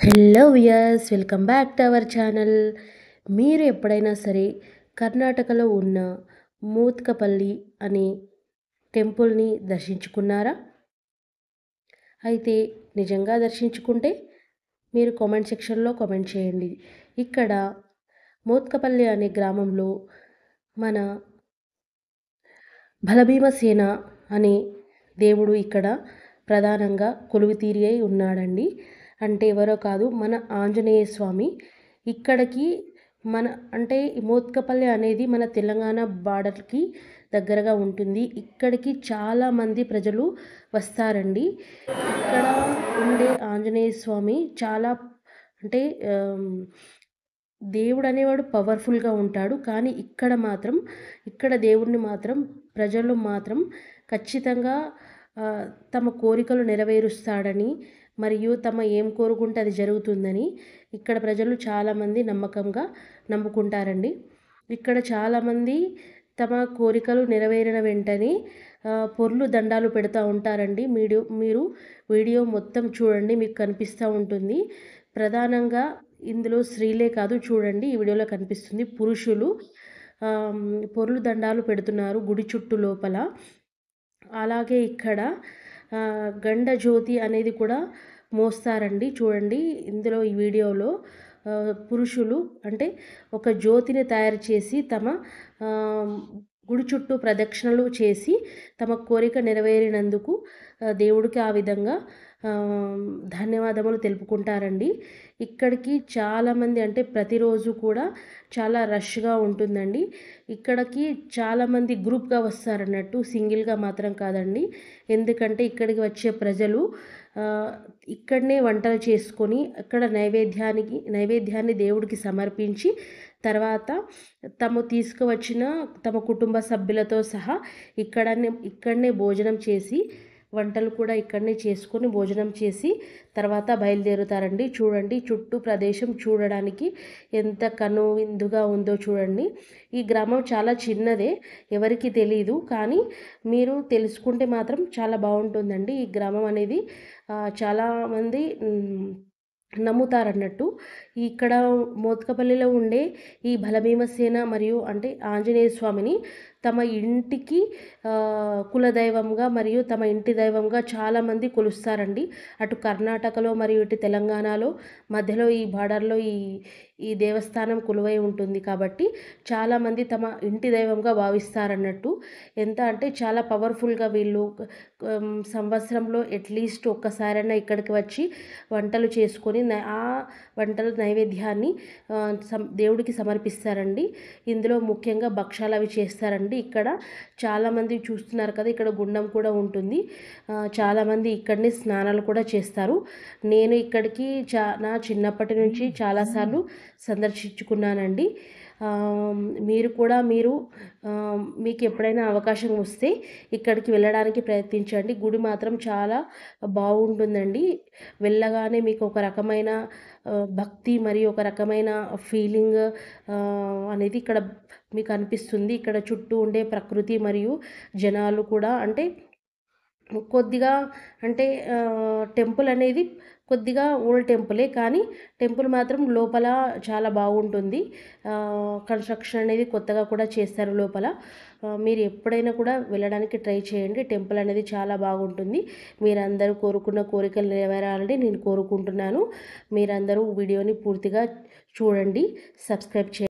Hello viewers, welcome back to our channel. మీరు ఎప్పుడైనా సరే కర్ణాటకలో ఉన్న మోత్కపల్లి అనే టెంపుల్ని దర్శించుకున్నారా? అయితే నిజంగా దర్శించుకుంటే మీరు కామెంట్ సెక్షన్లో కామెంట్ చేయండి. ఇక్కడ మోత్కపల్లి అనే గ్రామంలో మన బలభీమసేన అనే దేవుడు ఇక్కడ ప్రధానంగా కొలువుతీరి ఉన్నాడండి. అంటే ఎవరో కాదు, మన ఆంజనేయ స్వామి. ఇక్కడికి మన అంటే మోత్కపల్లి అనేది మన తెలంగాణ బార్డర్కి దగ్గరగా ఉంటుంది. ఇక్కడికి చాలామంది ప్రజలు వస్తారండి. ఇక్కడ ఉండే ఆంజనేయ స్వామి చాలా అంటే దేవుడు అనేవాడు పవర్ఫుల్గా ఉంటాడు. కానీ ఇక్కడ దేవుడిని మాత్రం ప్రజలు మాత్రం ఖచ్చితంగా తమ కోరికలు నెరవేరుస్తాడని, మరియు తమ ఏం కోరుకుంటే అది జరుగుతుందని ఇక్కడ ప్రజలు చాలామంది నమ్మకంగా నమ్ముకుంటారండి. ఇక్కడ చాలామంది తమ కోరికలు నెరవేరిన వెంటనే పొర్లు దండాలు పెడతా ఉంటారండి. మీరు వీడియో మొత్తం చూడండి, మీకు కనిపిస్తూ ఉంటుంది. ప్రధానంగా ఇందులో స్త్రీలే కాదు, చూడండి ఈ వీడియోలో కనిపిస్తుంది, పురుషులు పొర్లు దండాలు పెడుతున్నారు గుడి చుట్టూ లోపల. అలాగే ఇక్కడ గండ జ్యోతి అనేది కూడా మోస్తారండి. చూడండి ఇందులో ఈ వీడియోలో పురుషులు అంటే ఒక జ్యోతిని తయారు చేసి తమ గుడి చుట్టూ ప్రదక్షిణలు చేసి తమ కోరిక నెరవేరినందుకు దేవుడికి ఆ విధంగా ధన్యవాదములు తెలుపుకుంటారండి. ఇక్కడికి చాలామంది అంటే ప్రతిరోజు కూడా చాలా రష్గా ఉంటుందండి. ఇక్కడికి చాలామంది గ్రూప్గా వస్తారన్నట్టు, సింగిల్గా మాత్రం కాదండి. ఎందుకంటే ఇక్కడికి వచ్చే ప్రజలు ఇక్కడనే వంటలు చేసుకొని అక్కడ నైవేద్యాన్ని దేవుడికి సమర్పించి తర్వాత తాము తీసుకువచ్చిన తమ కుటుంబ సభ్యులతో సహా ఇక్కడనే భోజనం చేసి, వంటలు కూడా ఇక్కడనే చేసుకొని భోజనం చేసి తర్వాత బయలుదేరుతారండి. చూడండి చుట్టూ ప్రదేశం చూడడానికి ఎంత కనువిందుగా ఉందో చూడండి. ఈ గ్రామం చాలా చిన్నదే, ఎవరికి తెలీదు, కానీ మీరు తెలుసుకుంటే మాత్రం చాలా బాగుంటుందండి. ఈ గ్రామం అనేది చాలామంది నమ్ముతారన్నట్టు. ఇక్కడ మోత్కపల్లిలో ఉండే ఈ బలభీమసేన మరియు అంటే ఆంజనేయ స్వామిని తమ ఇంటికి కులదైవంగా మరియు తమ ఇంటి దైవంగా చాలామంది కొలుస్తారండి. అటు కర్ణాటకలో మరియు ఇటు తెలంగాణలో మధ్యలో ఈ బార్డర్లో ఈ దేవస్థానం కొలువై ఉంటుంది కాబట్టి చాలామంది తమ ఇంటి దైవంగా భావిస్తారన్నట్టు. ఎంత అంటే చాలా పవర్ఫుల్గా వీళ్ళు సంవత్సరంలో అట్లీస్ట్ ఒక్కసారైనా ఇక్కడికి వచ్చి వంటలు చేసుకొని ఆ వంటల నైవేద్యాన్ని దేవుడికి సమర్పిస్తారండి. ఇందులో ముఖ్యంగా భక్షాలు అవి చేస్తారండి. ఇక్కడ చాలామంది చూస్తున్నారు కదా, ఇక్కడ గుండం కూడా ఉంటుంది. చాలామంది ఇక్కడనే స్నానాలు కూడా చేస్తారు. నేను ఇక్కడికి నా చిన్నప్పటి నుంచి చాలాసార్లు సందర్శించుకున్నానండి. మీకు ఎప్పుడైనా అవకాశం వస్తే ఇక్కడికి వెళ్ళడానికి ప్రయత్నించండి. గుడి మాత్రం చాలా బాగుంటుందండి. వెళ్ళగానే మీకు ఒక రకమైన భక్తి మరియు ఒక రకమైన ఫీలింగ్ అనేది ఇక్కడ మీకు అనిపిస్తుంది. ఇక్కడ చుట్టూ ఉండే ప్రకృతి మరియు జనాలు కూడా అంటే కొద్దిగా అంటే టెంపుల్ అనేది కొద్దిగా ఓల్డ్ టెంపులే, కానీ టెంపుల్ మాత్రం లోపల చాలా బాగుంటుంది. కన్స్ట్రక్షన్ అనేది కొత్తగా కూడా చేస్తారు లోపల. మీరు ఎప్పుడైనా కూడా వెళ్ళడానికి ట్రై చేయండి. టెంపుల్ అనేది చాలా బాగుంటుంది. మీరందరూ కోరుకున్న కోరికలు నెరవేరాలని నేను కోరుకుంటున్నాను. మీరందరూ వీడియోని పూర్తిగా చూడండి, సబ్స్క్రైబ్ చేయండి.